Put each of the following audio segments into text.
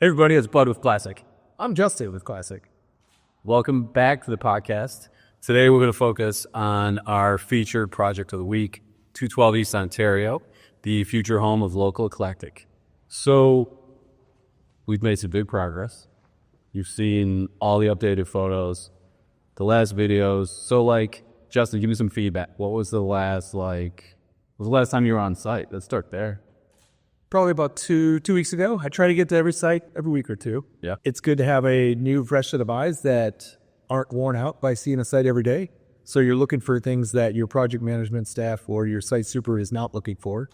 Hey everybody, it's Bud with Klasik. I'm Justin with Klasik. Welcome back to the podcast. Today we're going to focus on our featured project of the week, 212 East Ontario, the future home of Local Eclectic. So we've made some big progress. You've seen all the updated photos, the last videos. So Justin, give me some feedback. What was the last time you were on site? Let's start there. Probably about two weeks ago. I try to get to every site every week or two. Yeah. It's good to have a new, fresh set of eyes that aren't worn out by seeing a site every day. So you're looking for things that your project management staff or your site super is not looking for.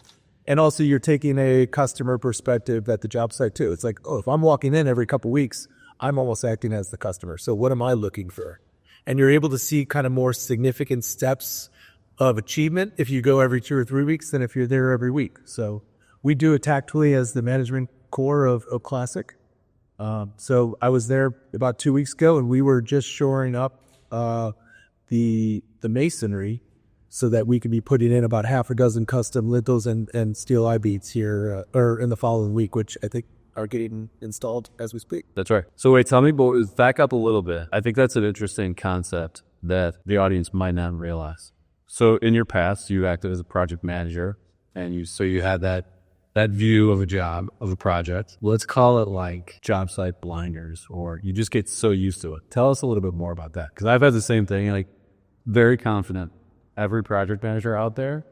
And also you're taking a customer perspective at the job site too. It's like, oh, if I'm walking in every couple weeks, I'm almost acting as the customer. So what am I looking for? And you're able to see kind of more significant steps of achievement if you go every 2 or 3 weeks than if you're there every week. So we do it tactfully as the management core of Klasik. So I was there about 2 weeks ago, and we were just shoring up the masonry so that we could be putting in about half a dozen custom lintels and steel I-beams here or in the following week, which I think are getting installed as we speak. That's right. So wait, tell me, boys, back up a little bit. I think that's an interesting concept that the audience might not realize. So in your past, you acted as a project manager, and you had that view of a job, of a project. Let's call it like job site blinders, or you just get so used to it. Tell us a little bit more about that. Because I've had the same thing, very confident. Every project manager out there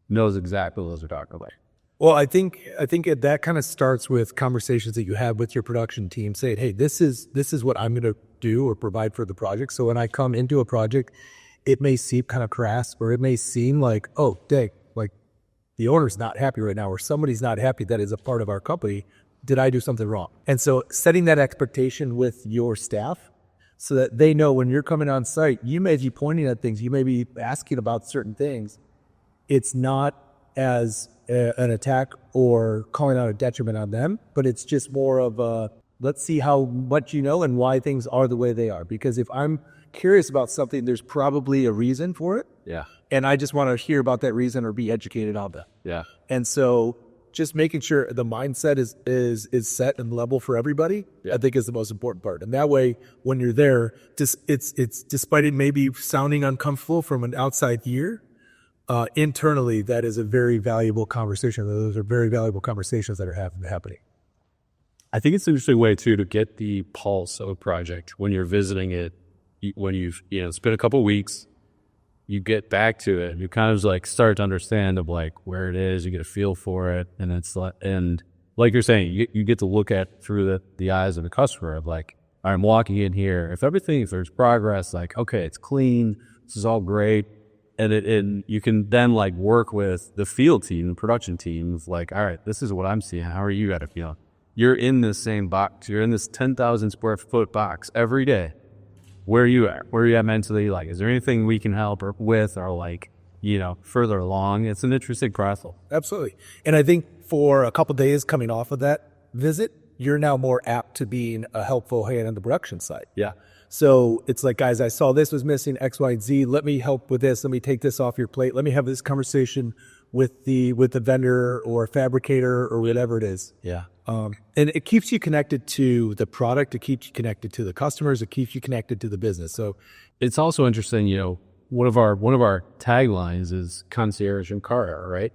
knows exactly what those are talking about. Well, I think that kind of starts with conversations that you have with your production team saying, hey, this is what I'm going to do or provide for the project. So when I come into a project, it may seem kind of crass, or it may seem like, oh, dang, the owner's not happy right now, or somebody's not happy that is a part of our company. Did I do something wrong? And so setting that expectation with your staff so that they know when you're coming on site, you may be pointing at things, you may be asking about certain things. It's not as an attack or calling out a detriment on them, but it's just more of a, let's see how much you know and why things are the way they are. Because if I'm curious about something, there's probably a reason for it. Yeah. And I just want to hear about that reason or be educated on that. Yeah. And so just making sure the mindset is set and level for everybody, I think is the most important part. And that way, when you're there, it's despite it maybe sounding uncomfortable from an outside ear, internally, that is a very valuable conversation. Those are very valuable conversations that are happening. I think it's an interesting way, too, to get the pulse of a project when you're visiting it, when you've it's been a couple of weeks. You get back to it, you kind of start to understand where it is, you get a feel for it, and it's like you're saying, you get to look at through the eyes of the customer of I'm walking in here, if there's progress, okay, it's clean, this is all great, and you can then work with the field team, the production team, all right, this is what I'm seeing, how are you guys feeling? You're in this same box, you're in this 10,000 square foot box every day. Where are you at? Where are you at mentally? Is there anything we can help with or further along? It's an interesting process. Absolutely. And I think for a couple of days coming off of that visit, you're now more apt to being a helpful hand on the production side. Yeah. So it's like, guys, I saw this was missing X, Y, and Z. Let me help with this. Let me take this off your plate. Let me have this conversation with the vendor or fabricator or whatever it is. Yeah. And it keeps you connected to the product. It keeps you connected to the customers. It keeps you connected to the business. So it's also interesting, one of our taglines is concierge and Carhartt, right?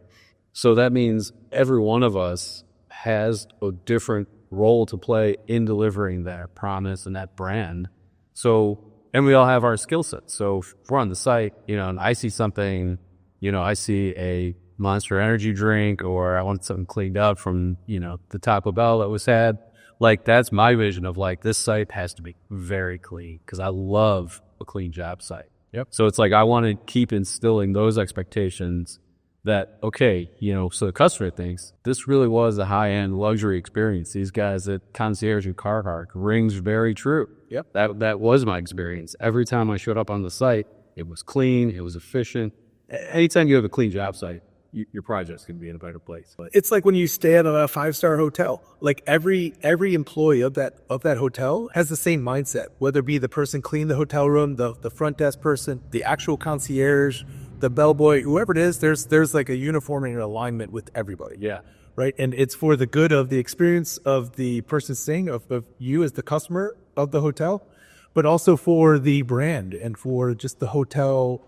So that means every one of us has a different role to play in delivering that promise and that brand. So, and we all have our skill sets. So if we're on the site, and I see something, I see a Monster Energy drink, or I want something cleaned up from, the Taco Bell that was had. That's my vision of this site has to be very clean because I love a clean job site. Yep. So it's I want to keep instilling those expectations that, okay, so the customer thinks this really was a high-end luxury experience. These guys at Concierge and Carhartt rings very true. Yep. That was my experience. Every time I showed up on the site, it was clean, it was efficient. Anytime you have a clean job site, your project's going to be in a better place. It's like when you stay at a 5-star hotel. Every employee of that hotel has the same mindset, whether it be the person cleaning the hotel room, the front desk person, the actual concierge, the bellboy, whoever it is. There's a uniformity and alignment with everybody. Yeah. right? And it's for the good of the experience of the person staying, of you as the customer of the hotel, but also for the brand and for just the hotel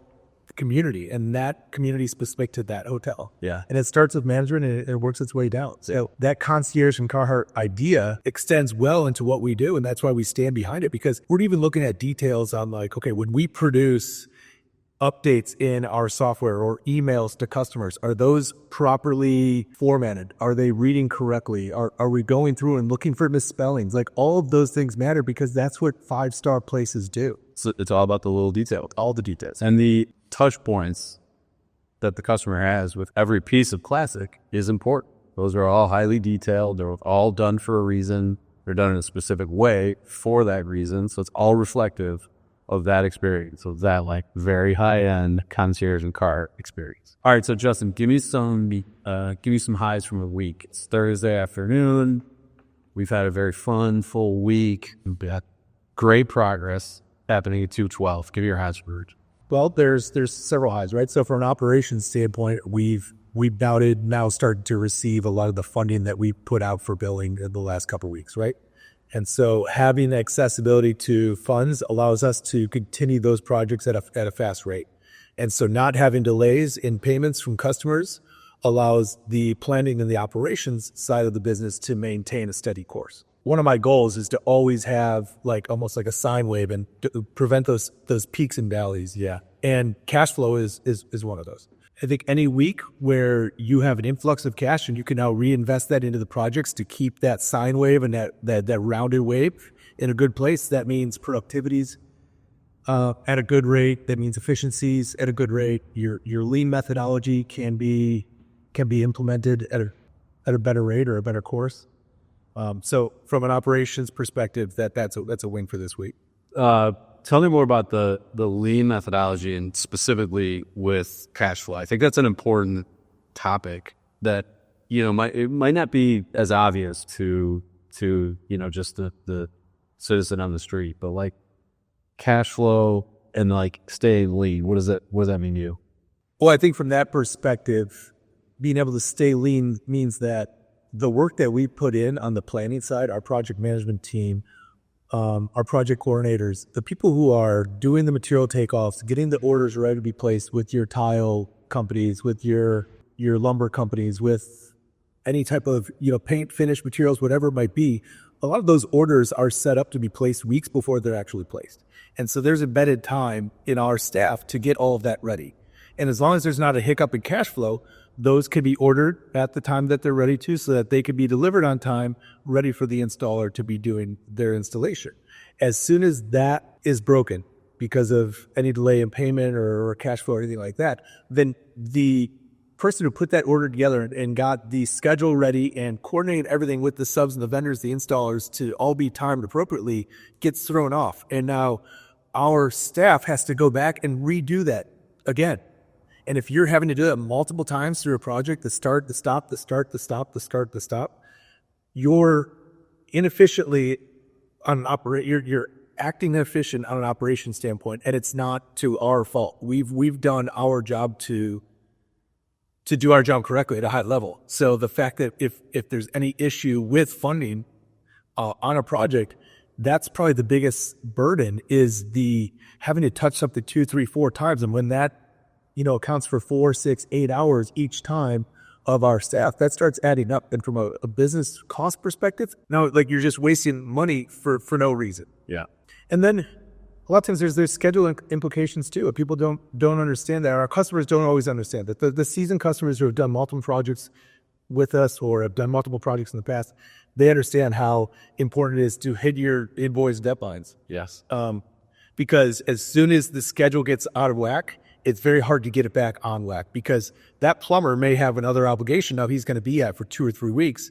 community, and that community specific to that hotel. Yeah. And it starts with management and it works its way down. So that concierge and Carhartt idea extends well into what we do. And that's why we stand behind it, because we're even looking at details on like, okay, when we produce updates in our software or emails to customers, are those properly formatted? Are they reading correctly? Are we going through and looking for misspellings? Like all of those things matter, because that's what 5-star places do. So it's all about the little detail, all the details. And the touch points that the customer has with every piece of Klasik is important. Those are all highly detailed. They're all done for a reason. They're done in a specific way for that reason. So it's all reflective of that experience, of that like very high-end concierge and car experience. All right, so Justin, give me some highs from a week. It's Thursday afternoon. We've had a very fun, full week. We've got great progress happening at 212. Give me your highs for it. Well, there's several highs, right? So from an operations standpoint, we've now started to receive a lot of the funding that we put out for billing in the last couple of weeks, right? And so having accessibility to funds allows us to continue those projects at a fast rate. And so not having delays in payments from customers allows the planning and the operations side of the business to maintain a steady course. One of my goals is to always have like almost like a sine wave and to prevent those peaks and valleys. Yeah. And cash flow is one of those. I think any week where you have an influx of cash and you can now reinvest that into the projects to keep that sine wave and that rounded wave in a good place, that means productivities at a good rate. That means efficiencies at a good rate. Your lean methodology can be implemented at a better rate or a better course. So from an operations perspective, that's a win for this week. Tell me more about the lean methodology and specifically with cash flow. I think that's an important topic that, it might not be as obvious to just the citizen on the street, but like cash flow and like staying lean. What does that mean to you? Well, I think from that perspective, being able to stay lean means that the work that we put in on the planning side, our project management team, our project coordinators, the people who are doing the material takeoffs, getting the orders ready to be placed with your tile companies, with your lumber companies, with any type of paint, finish, materials, whatever it might be. A lot of those orders are set up to be placed weeks before they're actually placed. And so there's embedded time in our staff to get all of that ready. And as long as there's not a hiccup in cash flow, those can be ordered at the time that they're ready to, so that they can be delivered on time, ready for the installer to be doing their installation. As soon as that is broken because of any delay in payment or cash flow or anything like that, then the person who put that order together and got the schedule ready and coordinated everything with the subs and the vendors, the installers, to all be timed appropriately, gets thrown off. And now our staff has to go back and redo that again. And if you're having to do that multiple times through a project, the start, the stop, the start, the stop, the start, the stop, you're inefficiently on an you're acting inefficient on an operation standpoint, and it's not to our fault. We've done our job to do our job correctly at a high level. So the fact that if there's any issue with funding on a project, that's probably the biggest burden, is the having to touch something 2, 3, 4 times. And when that accounts for 4, 6, 8 hours each time of our staff, that starts adding up. And from a business cost perspective, now like you're just wasting money for no reason. Yeah. And then a lot of times there's schedule implications too. People don't understand that. Our customers don't always understand that. The seasoned customers who have done multiple projects with us or have done multiple projects in the past, they understand how important it is to hit your invoice deadlines. Yes. Because as soon as the schedule gets out of whack, it's very hard to get it back on whack, because that plumber may have another obligation now he's going to be at for 2 or 3 weeks.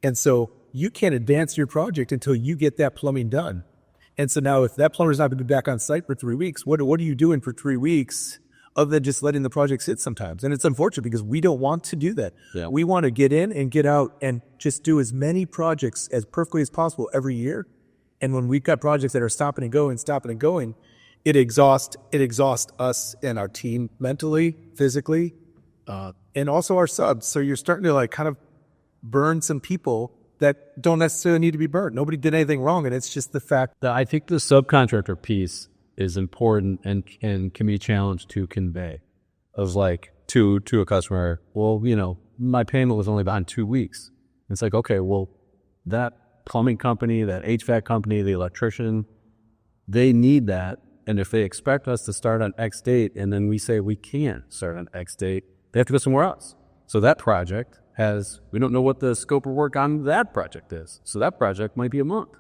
And so you can't advance your project until you get that plumbing done. And so now if that plumber's not going to be back on site for 3 weeks, what are you doing for 3 weeks other than just letting the project sit sometimes? And it's unfortunate because we don't want to do that. Yeah. We want to get in and get out and just do as many projects as perfectly as possible every year. And when we've got projects that are stopping and going, it exhausts us and our team mentally, physically, and also our subs. So you're starting to like kind of burned some people that don't necessarily need to be burned. Nobody did anything wrong, and it's just the fact that I think the subcontractor piece is important and can be a challenge to convey. Of like to a customer, well, my payment was only behind 2 weeks. It's like, okay, well, that plumbing company, that HVAC company, the electrician, they need that. And if they expect us to start on X date and then we say we can't start on X date, they have to go somewhere else. So that project we don't know what the scope of work on that project is. So that project might be a month.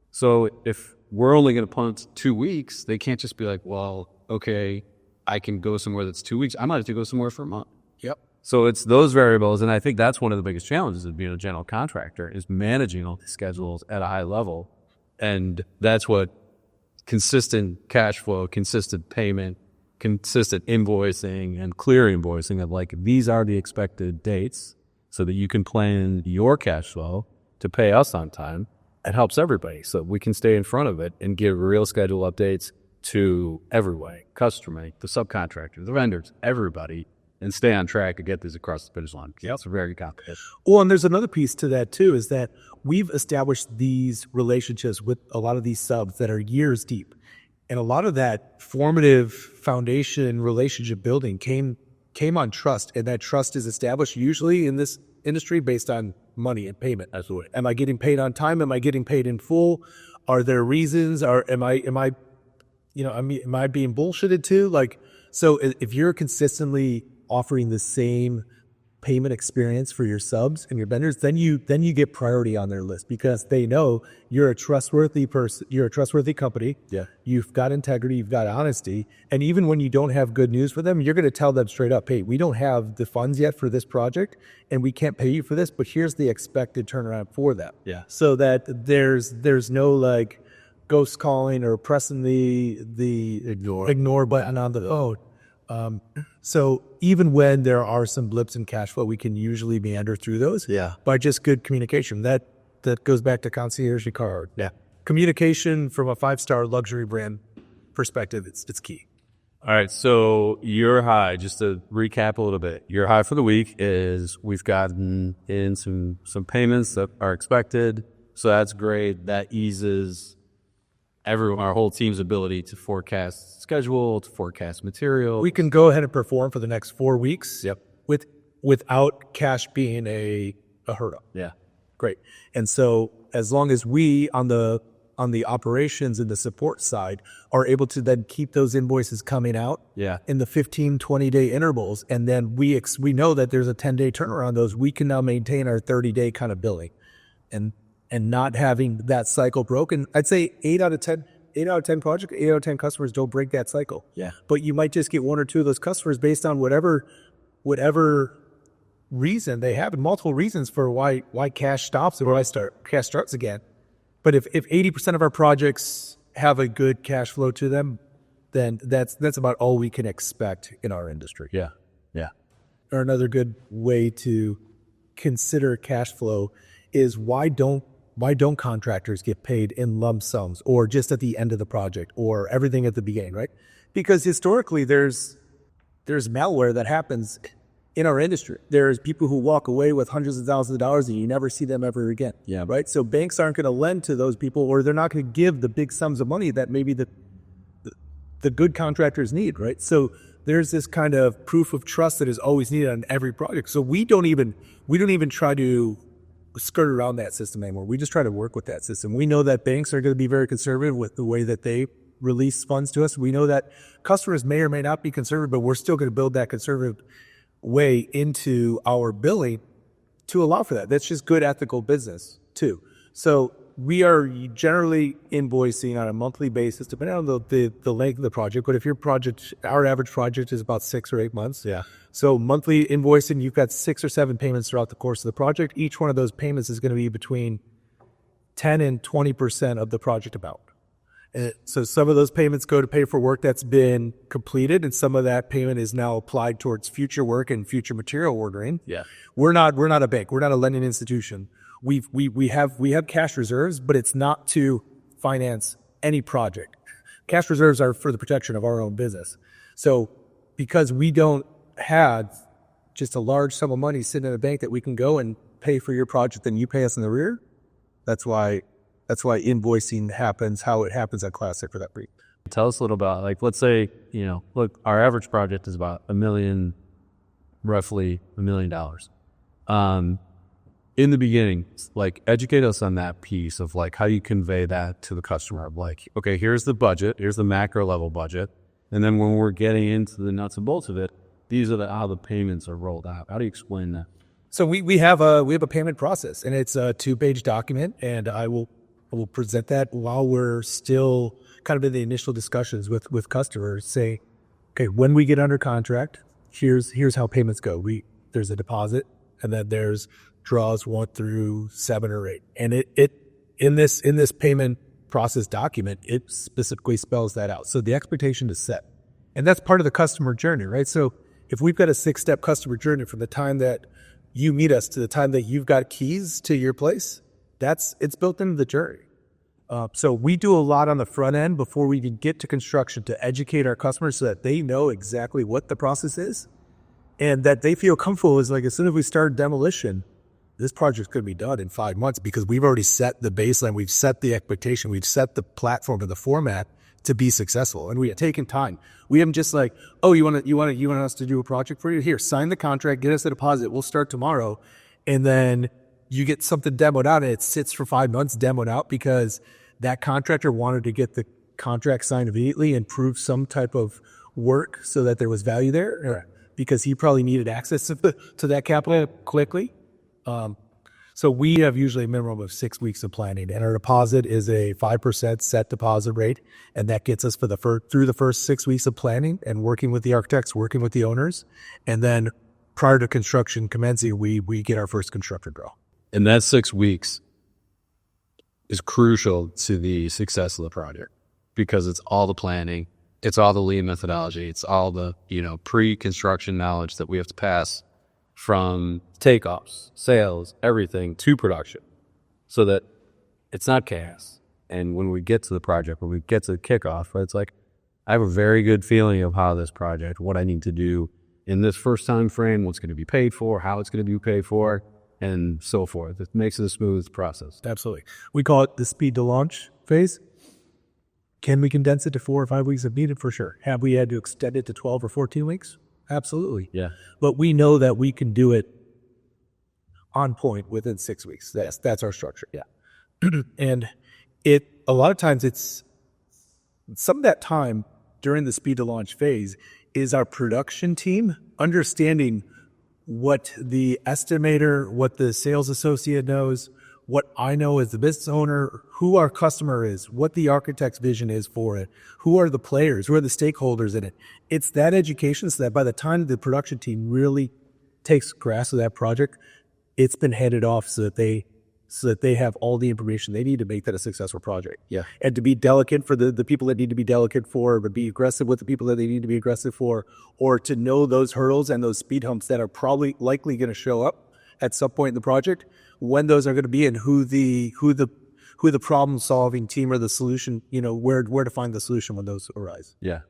So if we're only going to punt 2 weeks, they can't just be like, well, okay, I can go somewhere that's 2 weeks. I might have to go somewhere for a month. Yep. So it's those variables. And I think that's one of the biggest challenges of being a general contractor is managing all these schedules at a high level. And that's what consistent cash flow, consistent payment, consistent invoicing and clear invoicing of like, these are the expected dates so that you can plan your cash flow to pay us on time. It helps everybody so we can stay in front of it and give real schedule updates to everybody, customer, the subcontractors, the vendors, everybody, and stay on track to get this across the finish line. Yeah, it's very complicated. Well, and there's another piece to that too, is that we've established these relationships with a lot of these subs that are years deep. And a lot of that formative foundation relationship building came on trust. And that trust is established usually in this industry based on money and payment. Absolutely. Am I getting paid on time? Am I getting paid in full? Are there reasons? Am I being bullshitted too? Like, so if you're consistently offering the same payment experience for your subs and your vendors, then you get priority on their list because they know you're a trustworthy person, you're a trustworthy company. Yeah. You've got integrity, you've got honesty. And even when you don't have good news for them, you're going to tell them straight up, hey, we don't have the funds yet for this project and we can't pay you for this, but here's the expected turnaround for that. Yeah. So that there's no like ghost calling or pressing the ignore button on the phone. So even when there are some blips in cash flow, we can usually meander through those by just good communication. That goes back to concierge Carhartt. Yeah. Communication from a 5-star luxury brand perspective, it's key. All right. So your high, just to recap a little bit, your high for the week is we've gotten in some payments that are expected. So that's great. That eases our whole team's ability to forecast schedule, to forecast material. We can go ahead and perform for the next 4 weeks. Yep. Without cash being a hurdle. Yeah. Great. And so as long as we on the operations and the support side are able to then keep those invoices coming out in the 15, 20-day intervals, and then we know that there's a 10-day turnaround on those, we can now maintain our 30-day kind of billing. And not having that cycle broken. I'd say 8 out of 10 projects, 8 out of 10 customers don't break that cycle. Yeah. But you might just get 1 or 2 of those customers based on whatever reason they have, and multiple reasons for why cash stops and why cash starts again. But if 80% of our projects have a good cash flow to them, then that's about all we can expect in our industry. Yeah. Yeah. Or another good way to consider cash flow is why don't contractors get paid in lump sums or just at the end of the project or everything at the beginning, right? Because historically there's malware that happens in our industry. There's people who walk away with hundreds of thousands of dollars and you never see them ever again. Yeah. Right? So banks aren't going to lend to those people, or they're not going to give the big sums of money that maybe the good contractors need, right? So there's this kind of proof of trust that is always needed on every project. So we don't even try to skirt around that system anymore. We just try to work with that system. We know that banks are going to be very conservative with the way that they release funds to us. We know that customers may or may not be conservative, but we're still going to build that conservative way into our billing to allow for that. That's just good ethical business too. So we are generally invoicing on a monthly basis, depending on the length of the project. But if our average project is about 6 or 8 months. Yeah. So monthly invoicing, you've got 6 or 7 payments throughout the course of the project. Each one of those payments is going to be between 10 and 20% of the project amount. So some of those payments go to pay for work that's been completed, and some of that payment is now applied towards future work and future material ordering. Yeah. We're not a bank. We're not a lending institution. We have cash reserves, but it's not to finance any project. Cash reserves are for the protection of our own business. So because we don't have just a large sum of money sitting in a bank that we can go and pay for your project and you pay us in the rear. That's why invoicing happens how it happens at Klasik for that reason. Tell us a little about, like, let's say, look, our average project is about roughly $1 million. In the beginning, like, educate us on that piece of, like, how you convey that to the customer. Like, okay, here's the budget, here's the macro level budget. And then when we're getting into the nuts and bolts of it, these are how the payments are rolled out. How do you explain that? So we have a payment process, and it's a 2-page document, and I will present that while we're still kind of in the initial discussions with customers. Say, okay, when we get under contract, here's how payments go. There's a deposit, and then there's draws 1 through 7 or 8, and it in this payment process document, it specifically spells that out. So the expectation is set, and that's part of the customer journey, right? So if we've got a 6-step customer journey from the time that you meet us to the time that you've got keys to your place, it's built into the journey. So we do a lot on the front end before we even get to construction to educate our customers so that they know exactly what the process is and that they feel comfortable. Is like, as soon as we start demolition, this project's going to be done in 5 months because we've already set the baseline, we've set the expectation, we've set the platform and the format to be successful, and we have taken time. We haven't just like, oh, you want us to do a project for you? Here, sign the contract, get us a deposit, we'll start tomorrow, and then you get something demoed out and it sits for 5 months demoed out because that contractor wanted to get the contract signed immediately and prove some type of work so that there was value there, because he probably needed access to that capital quickly. So we have usually a minimum of 6 weeks of planning, and our deposit is a 5% set deposit rate, and that gets us through the first 6 weeks of planning and working with the architects, working with the owners, and then prior to construction commencing, we get our first constructor draw. And that 6 weeks is crucial to the success of the project because it's all the planning, it's all the lean methodology, it's all the pre-construction knowledge that we have to pass from takeoffs, sales, everything to production, so that it's not chaos. And when we get to the project, when we get to the kickoff, it's like, I have a very good feeling of how this project, what I need to do in this first time frame, what's going to be paid for, how it's going to be paid for, and so forth. It makes it a smooth process. Absolutely. We call it the speed to launch phase. Can we condense it to 4 or 5 weeks if needed? For sure. Have we had to extend it to 12 or 14 weeks? Absolutely. Yeah. But we know that we can do it on point within 6 weeks. That's our structure. Yeah. And a lot of times it's some of that time during the speed to launch phase is our production team understanding what the estimator, what the sales associate knows, what I know as the business owner, who our customer is, what the architect's vision is for it, who are the players, who are the stakeholders in it. It's that education so that by the time the production team really takes grasp of that project, it's been handed off so that they have all the information they need to make that a successful project. Yeah. And to be delicate for the people that need to be delicate for, but be aggressive with the people that they need to be aggressive for, or to know those hurdles and those speed humps that are probably likely going to show up at some point in the project, when those are going to be, and who the problem solving team or the solution, where to find the solution when those arise. Yeah.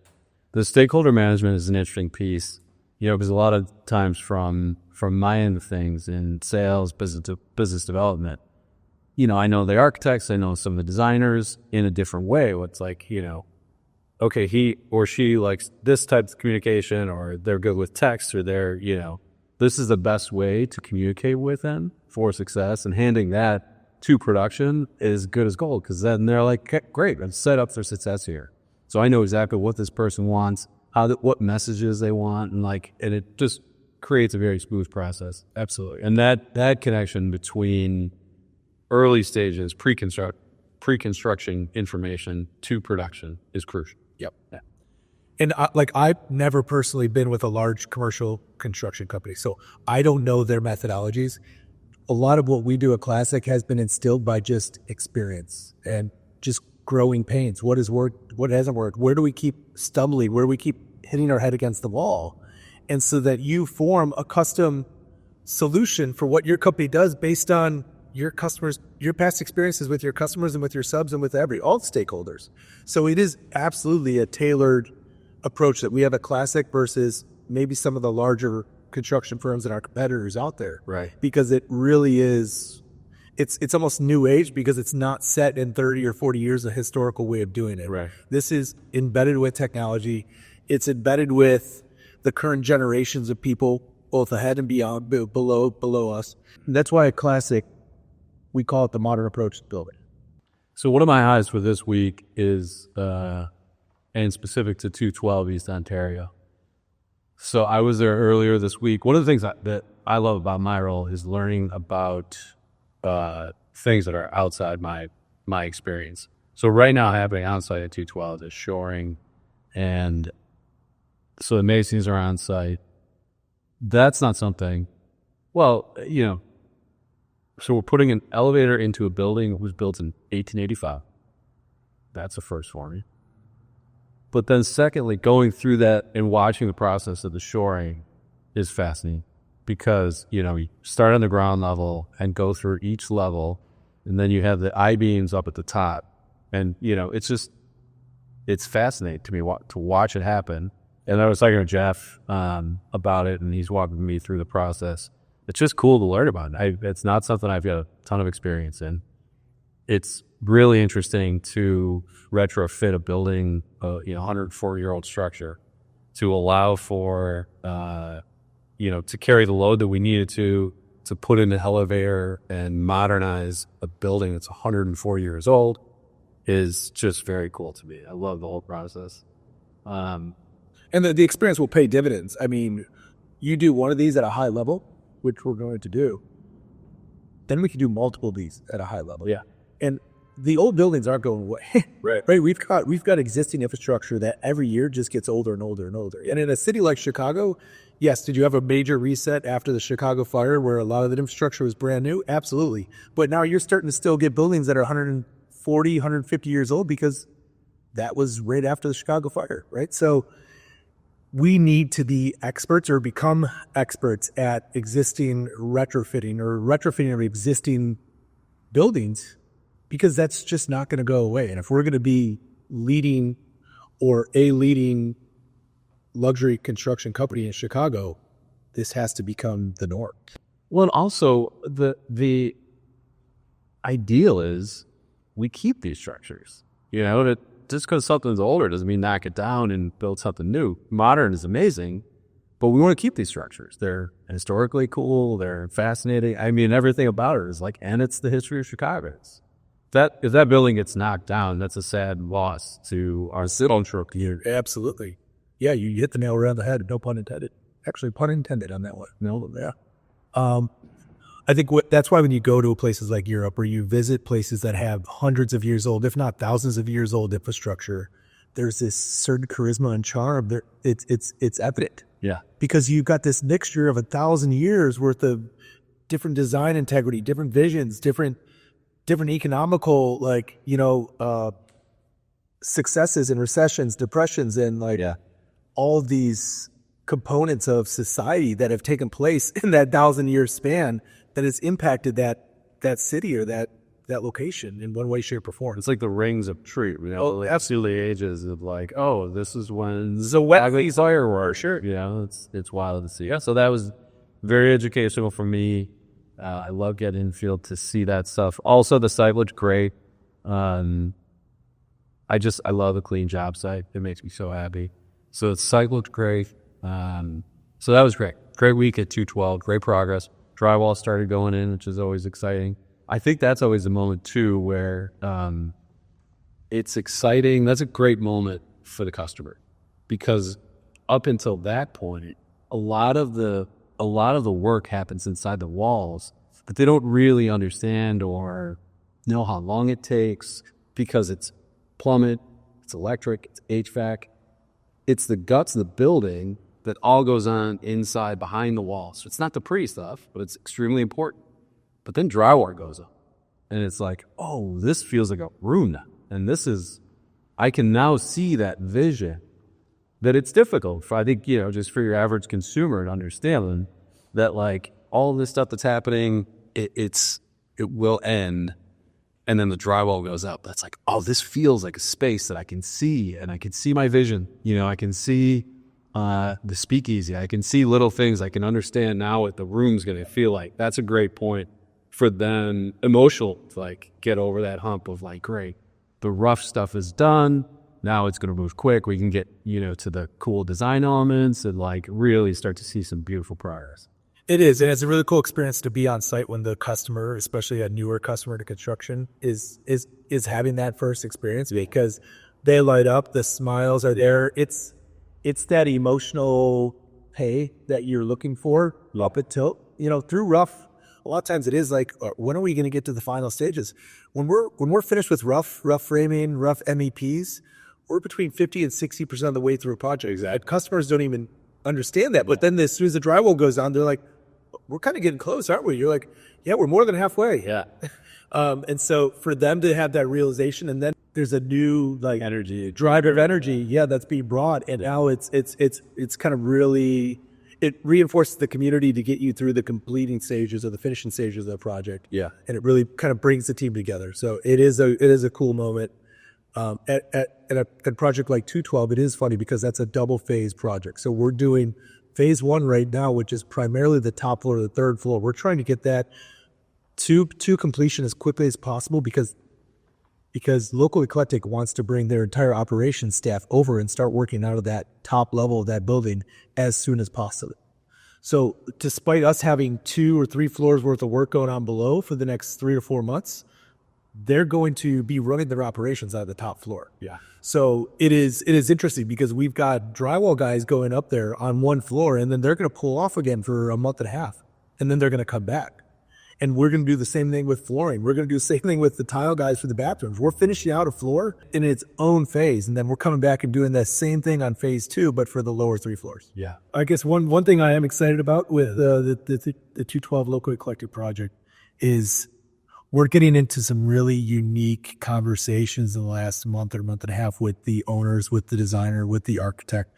The stakeholder management is an interesting piece, because a lot of times from my end of things in sales, business development, I know the architects, I know some of the designers in a different way. It's like, okay, he or she likes this type of communication, or they're good with text, or they're, this is the best way to communicate with them for success, and handing that to production is good as gold, because then they're like, okay, great, I'm set up for success here. So I know exactly what this person wants, what messages they want, and it just creates a very smooth process. Absolutely. And that connection between early stages, pre-construction information to production is crucial. Yep. Yeah. And I've never personally been with a large commercial construction company, so I don't know their methodologies. A lot of what we do at Klasik has been instilled by just experience and just growing pains. What has worked? What hasn't worked? Where do we keep stumbling? Where do we keep hitting our head against the wall? And so that you form a custom solution for what your company does based on your customers, your past experiences with your customers and with your subs and with all stakeholders. So it is absolutely a tailored approach that we have at Klasik versus maybe some of the larger construction firms and our competitors out there. Right. Because it really is, it's almost new age because it's not set in 30 or 40 years a historical way of doing it. Right. This is embedded with technology. It's embedded with the current generations of people, both ahead and beyond, below us. And that's why at Klasik, we call it the modern approach to building. So one of my highs for this week is, and specific to 212 East Ontario. So I was there earlier this week. One of the things that I love about my role is learning about things that are outside my experience. So right now happening outside at 212 is shoring, and so the masons are on site. That's not something, well, so we're putting an elevator into a building that was built in 1885. That's a first for me. But then secondly, going through that and watching the process of the shoring is fascinating because, you start on the ground level and go through each level, and then you have the I-beams up at the top. And, it's fascinating to me to watch it happen. And I was talking to Jeff about it, and he's walking me through the process. It's just cool to learn about. It's not something I've got a ton of experience in. It's really interesting to retrofit a building, 104-year-old structure, to allow for, to carry the load that we needed to put in an elevator and modernize a building that's 104 years old is just very cool to me. I love the whole process. And the experience will pay dividends. I mean, you do one of these at a high level, which we're going to do, then we can do multiple of these at a high level. Yeah. And the old buildings aren't going away. Right. Right. We've got existing infrastructure that every year just gets older and older and older. And in a city like Chicago, yes, did you have a major reset after the Chicago fire where a lot of the infrastructure was brand new? Absolutely. But now you're starting to still get buildings that are 140, 150 years old because that was right after the Chicago fire, right? So we need to be experts or become experts at existing retrofitting of existing buildings, because that's just not going to go away. And if we're going to be leading luxury construction company in Chicago, this has to become the norm. Well, and also the ideal is we keep these structures. That just because something's older doesn't mean knock it down and build something new. Modern is amazing, but we want to keep these structures. They're historically cool. They're fascinating. I mean, everything about it is and it's the history of Chicago. If that building gets knocked down, that's a sad loss to our cultural community. Absolutely. Yeah, you hit the nail around the head. No pun intended. Actually, pun intended on that one. No, yeah. I think that's why when you go to places like Europe or you visit places that have hundreds of years old, if not thousands of years old infrastructure, there's this certain charisma and charm. It's evident. Yeah. Because you've got this mixture of 1,000 years worth of different design integrity, different visions, different economical, successes and recessions, depressions, and all of these components of society that have taken place in that 1,000-year span that has impacted that city or that location in one way, shape, or form. It's like the rings of truth. Absolutely ages of this is when the wet fireworks. Sure. It's wild to see. Yeah. So that was very educational for me. I love getting in the field to see that stuff. Also, the site looked great. I love a clean job site. It makes me so happy. So the site looked great. So that was great. Great week at 212. Great progress. Drywall started going in, which is always exciting. I think that's always the moment too where it's exciting. That's a great moment for the customer, because up until that point, a lot of the work happens inside the walls, but they don't really understand or know how long it takes, because it's plumbing, it's electric, it's HVAC, it's the guts of the building that all goes on inside behind the wall. So it's not the pretty stuff, but it's extremely important. But then drywall goes up, and it's oh, this feels like a room now. And I can now see that vision, that it's difficult for, I think, just for your average consumer to understand that all this stuff that's happening, it will end. And then the drywall goes up. That's oh, this feels like a space that I can see, and I can see my vision. I can see the speakeasy. I can see little things. I can understand now what the room's going to feel like. That's a great point for them, emotional, to like get over that hump of like, great, the rough stuff is done. Now it's going to move quick. We can get, to the cool design elements and like really start to see some beautiful progress. It is, and it's a really cool experience to be on site when the customer, especially a newer customer to construction, is having that first experience, because they light up, the smiles are there. It's that emotional pay that you're looking for up until, through rough. A lot of times it is like, when are we going to get to the final stages? When we're finished with rough framing, rough MEPs, we're between 50 and 60% of the way through a project. Exactly. Customers don't even understand that. But then as soon as the drywall goes on, they're like, we're kind of getting close, aren't we? You're like, yeah, we're more than halfway. Yeah. And so for them to have that realization, and then there's a new like Energy. driver of energy, that's being brought. And now it's kind of really, it reinforces the community to get you through the completing stages or the finishing stages of the project. Yeah. And it really kind of brings the team together. So it is a cool moment. At a project like 212, it is funny because that's a double phase project. So we're doing phase one right now, which is primarily the top floor, the third floor. We're trying to get that to completion as quickly as possible because Local Eclectic wants to bring their entire operations staff over and start working out of that top level of that building as soon as possible. So despite us having 2 or 3 floors worth of work going on below for the next 3 or 4 months, they're going to be running their operations out of the top floor. Yeah. So it is interesting because we've got drywall guys going up there on one floor, and then they're going to pull off again for a month and a half, and then they're going to come back. And we're going to do the same thing with flooring. We're going to do the same thing with the tile guys for the bathrooms. We're finishing out a floor in its own phase, and then we're coming back and doing that same thing on phase 2, but for the lower 3 floors. Yeah. I guess one thing I am excited about with the 212 Local Eclectic project is we're getting into some really unique conversations in the last month or month and a half with the owners, with the designer, with the architect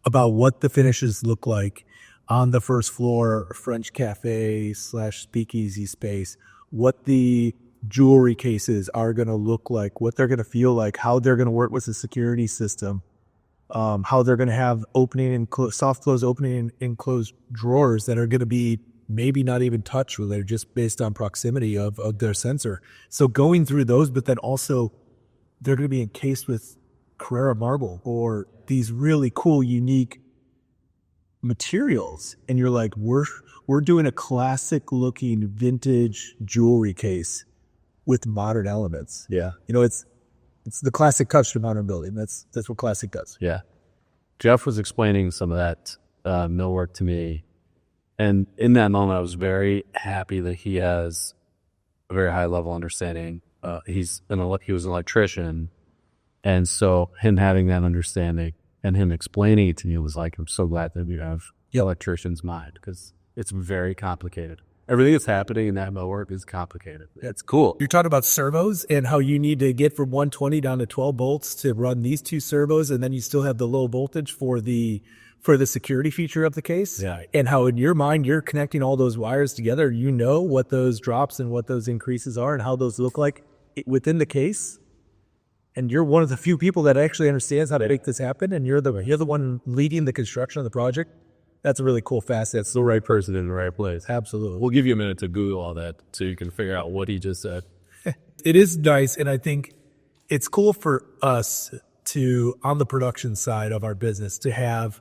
about what the finishes look like on the first floor, French cafe / speakeasy space, what the jewelry cases are going to look like, what they're going to feel like, how they're going to work with the security system, how they're going to have opening and soft close opening and closed drawers that are going to be maybe not even touch related, just based on proximity of their sensor. So going through those, but then also they're going to be encased with Carrara marble or these really cool, unique materials. And you're like, we're doing a classic looking vintage jewelry case with modern elements. Yeah. It's the classic touch to modern building. That's what Klasik does. Yeah. Jeff was explaining some of that millwork to me. And in that moment, I was very happy that he has a very high level understanding. He was an electrician. And so him having that understanding and him explaining it to me was like, I'm so glad that you have the electrician's mind because it's very complicated. Everything that's happening in that millwork is complicated. It's cool. You're talking about servos and how you need to get from 120 down to 12 volts to run these 2 servos. And then you still have the low voltage for the security feature of the case. Yeah. And how in your mind, you're connecting all those wires together. You know what those drops and what those increases are and how those look like within the case. And you're one of the few people that actually understands how to make this happen. And you're the one leading the construction of the project. That's a really cool facet. It's the right person in the right place. Absolutely. We'll give you a minute to Google all that so you can figure out what he just said. It is nice. And I think it's cool for us to, on the production side of our business, to have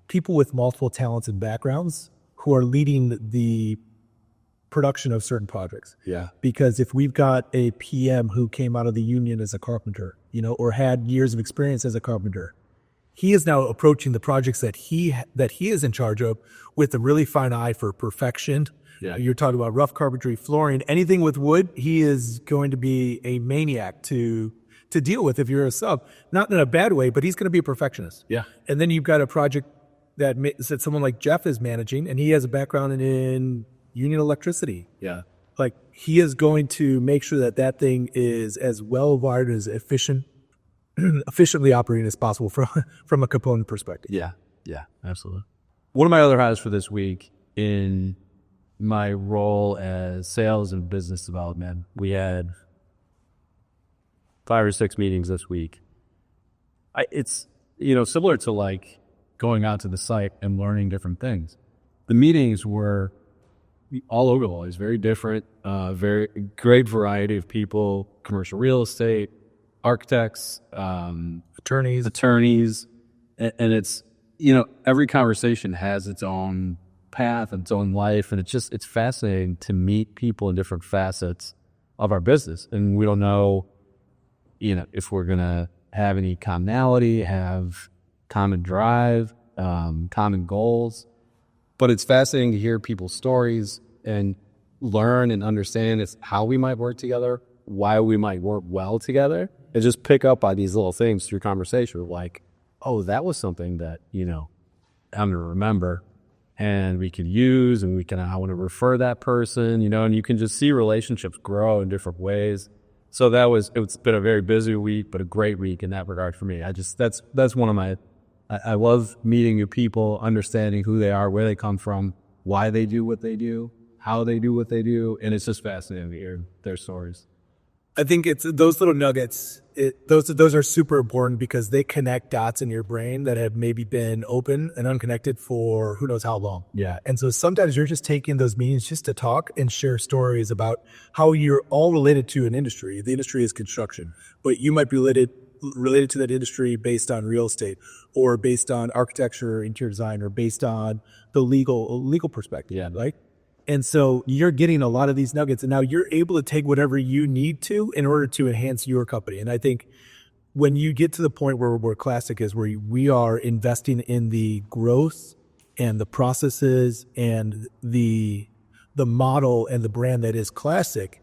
people with multiple talents and backgrounds who are leading the production of certain projects. Yeah. Because if we've got a PM who came out of the union as a carpenter, or had years of experience as a carpenter, he is now approaching the projects that he is in charge of with a really fine eye for perfection. Yeah. You're talking about rough carpentry, flooring, anything with wood, he is going to be a maniac to deal with if you're a sub. Not in a bad way, but he's going to be a perfectionist. Yeah. And then you've got a project that someone like Jeff is managing, and he has a background in union electricity. Yeah. Like, he is going to make sure that thing is as well wired, as efficiently operating as possible from a component perspective. Yeah. Yeah, absolutely. One of my other highs for this week in my role as sales and business development, we had 5 or 6 meetings this week. It's, similar to like going out to the site and learning different things. The meetings were all over the place, very different, very great variety of people, commercial real estate, architects, attorneys. And it's, every conversation has its own path, its own life. And it's fascinating to meet people in different facets of our business. And we don't know, if we're going to have any commonality, have common drive, common goals. But it's fascinating to hear people's stories and learn and understand how we might work together, why we might work well together, and just pick up on these little things through conversation. Like, oh, that was something that, I'm going to remember and we could use, and I want to refer that person, and you can just see relationships grow in different ways. So it's been a very busy week, but a great week in that regard for me. That's one of I love meeting new people, understanding who they are, where they come from, why they do what they do, how they do what they do. And it's just fascinating to hear their stories. I think it's those little nuggets. Those are super important because they connect dots in your brain that have maybe been open and unconnected for who knows how long. Yeah. And so sometimes you're just taking those meetings just to talk and share stories about how you're all related to an industry. The industry is construction, but you might be related to that industry based on real estate or based on architecture, interior design, or based on the legal perspective. Yeah. Right. And so you're getting a lot of these nuggets, and now you're able to take whatever you need to in order to enhance your company. And I think when you get to the point where Klasik is, where we are investing in the growth and the processes and the model and the brand that is Klasik,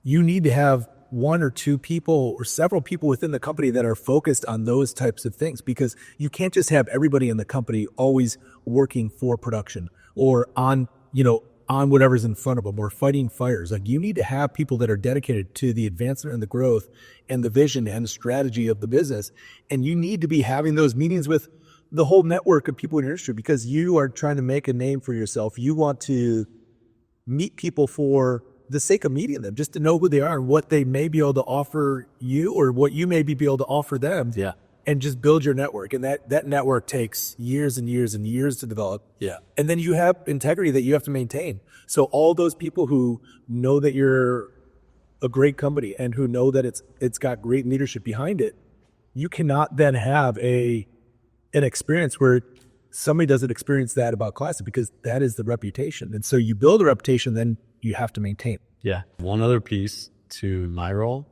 you need to have one or two people or several people within the company that are focused on those types of things, because you can't just have everybody in the company always working for production or on whatever's in front of them or fighting fires. Like, you need to have people that are dedicated to the advancement and the growth and the vision and the strategy of the business. And you need to be having those meetings with the whole network of people in your industry, because you are trying to make a name for yourself. You want to meet people for the sake of meeting them, just to know who they are and what they may be able to offer you or what you may be able to offer them. Yeah. And just build your network. And that network takes years and years and years to develop. Yeah. And then you have integrity that you have to maintain. So all those people who know that you're a great company and who know that it's got great leadership behind it, you cannot then have an experience where somebody doesn't experience that about Klasik, because that is the reputation. And so you build a reputation, then you have to maintain. Yeah. One other piece to my role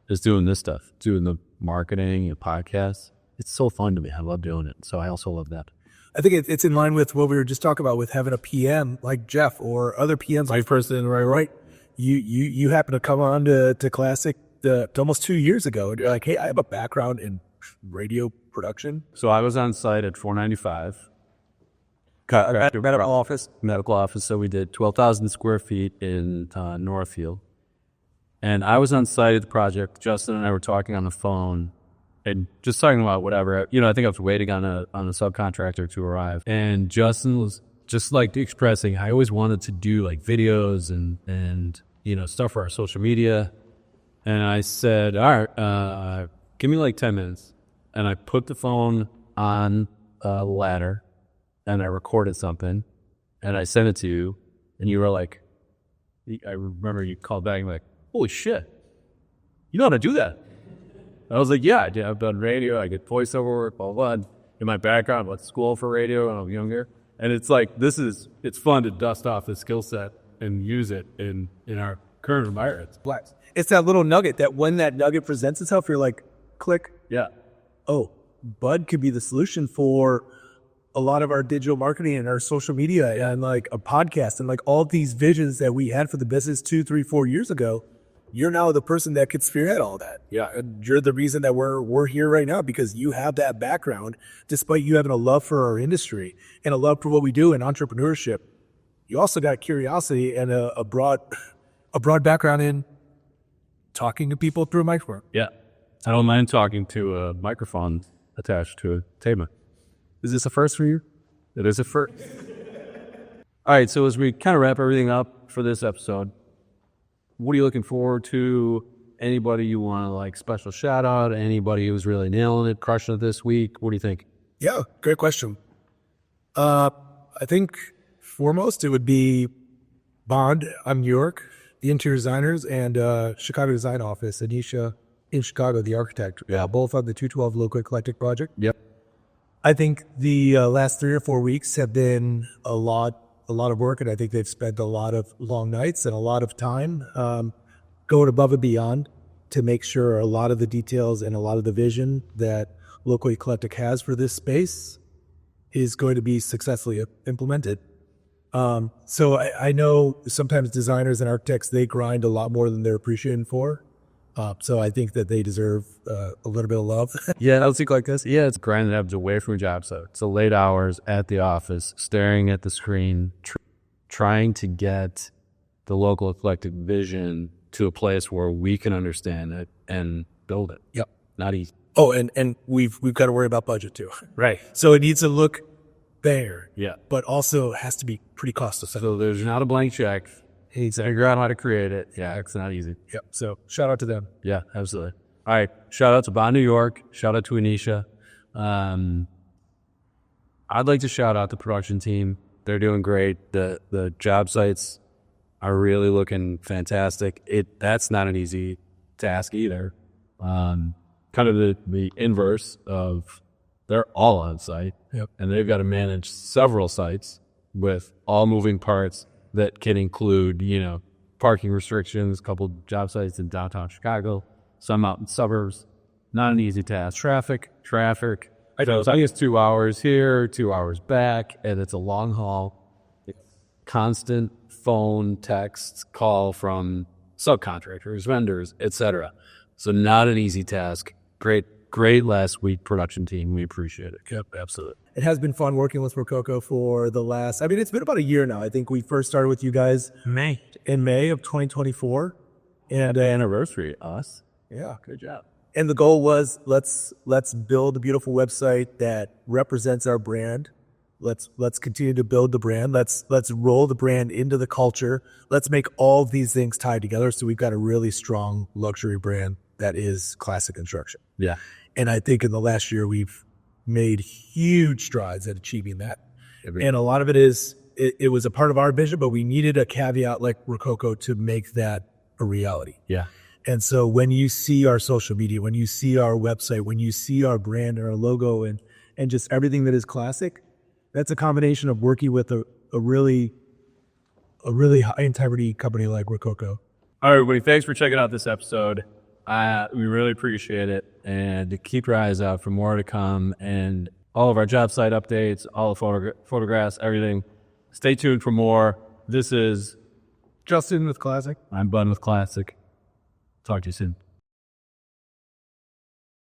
is doing this stuff, doing the marketing and podcasts. It's so fun to me. I love doing it. So I also love that. I think it's in line with what we were just talking about with having a PM like Jeff or other PMs. Vice President, right? You happen to come on to Klasik almost 2 years ago. And you're like, hey, I have a background in radio production. So I was on site at 495. Medical office. So we did 12,000 square feet in Northfield. And I was on site at the project. Justin and I were talking on the phone and just talking about whatever. I think I was waiting on a subcontractor to arrive. And Justin was just like expressing, I always wanted to do like videos and stuff for our social media. And I said, all right, give me like 10 minutes. And I put the phone on a ladder and I recorded something and I sent it to you. And you were like, I remember you called back and like, holy shit, you know how to do that? I was like, yeah, I did. I've done radio. I get voiceover work, blah, blah, blah. In my background, I went to school for radio when I was younger. And it's like, it's fun to dust off the skill set and use it in our current environment. It's that little nugget that when that nugget presents itself, you're like, click. Yeah. Oh, Bud could be the solution for a lot of our digital marketing and our social media and like a podcast and like all these visions that we had for the business 2, 3, 4 years ago. You're now the person that could spearhead all that. Yeah. And you're the reason that we're here right now, because you have that background, despite you having a love for our industry and a love for what we do in entrepreneurship. You also got curiosity and a broad background in talking to people through a microphone. Yeah. I don't mind talking to a microphone attached to a table. Is this a first for you? It is a first. All right. So as we kind of wrap everything up for this episode, what are you looking forward to? Anybody you want to like special shout out? Anybody who's really nailing it, crushing it this week? What do you think? Yeah, great question. I think foremost it would be Bond. I'm New York, the interior designers, and Chicago design office, Anisha in Chicago, the architect. Yeah, both on the 212 Local Eclectic project. Yep. I think the last 3 or 4 weeks have been a lot of work, and I think they've spent a lot of long nights and a lot of time going above and beyond to make sure a lot of the details and a lot of the vision that Local Eclectic has for this space is going to be successfully implemented. So I know sometimes designers and architects, they grind a lot more than they're appreciated for. So I think that they deserve a little bit of love. Yeah, I think like this. Yeah, it's grinding up away from a job site. It's the late hours at the office, staring at the screen, trying to get the Local Eclectic vision to a place where we can understand it and build it. Yep. Not easy. Oh, and we've got to worry about budget too. Right. So it needs to look there. Yeah. But also has to be pretty cost effective. So there's not a blank check. Figure out how to create it. Yeah, it's not easy. Yep. So shout out to them. Yeah, absolutely. All right. Shout out to Bond New York. Shout out to Anisha. I'd like to shout out the production team. They're doing great. The job sites are really looking fantastic. That's not an easy task either. Kind of the inverse of they're all on site. Yep. And they've got to manage several sites with all moving parts that can include, parking restrictions, a couple job sites in downtown Chicago, some out in suburbs. Not an easy task. Traffic. I think it's 2 hours here, 2 hours back, and it's a long haul. It's constant phone, text, call from subcontractors, vendors, etc. So not an easy task. Great last week production team. We appreciate it. Yep, absolutely. It has been fun working with Rococo for the last, it's been about a year now. I think we first started with you guys in May of 2024. And anniversary, us. Yeah. Good job. And the goal was let's build a beautiful website that represents our brand. Let's continue to build the brand. Let's roll the brand into the culture. Let's make all of these things tied together so we've got a really strong luxury brand that is Klasik Construction. Yeah. And I think in the last year we've made huge strides at achieving that. And a lot of it is it was a part of our vision, but we needed a caveat like Rococo to make that a reality. Yeah. And so when you see our social media, when you see our website, when you see our brand and our logo and just everything that is Klasik, that's a combination of working with a really high integrity company like Rococo. All right, everybody, thanks for checking out this episode. We really appreciate it. And keep your eyes out for more to come and all of our job site updates, all the photographs, everything. Stay tuned for more. This is Justin with Klasik. I'm Bud with Klasik. Talk to you soon.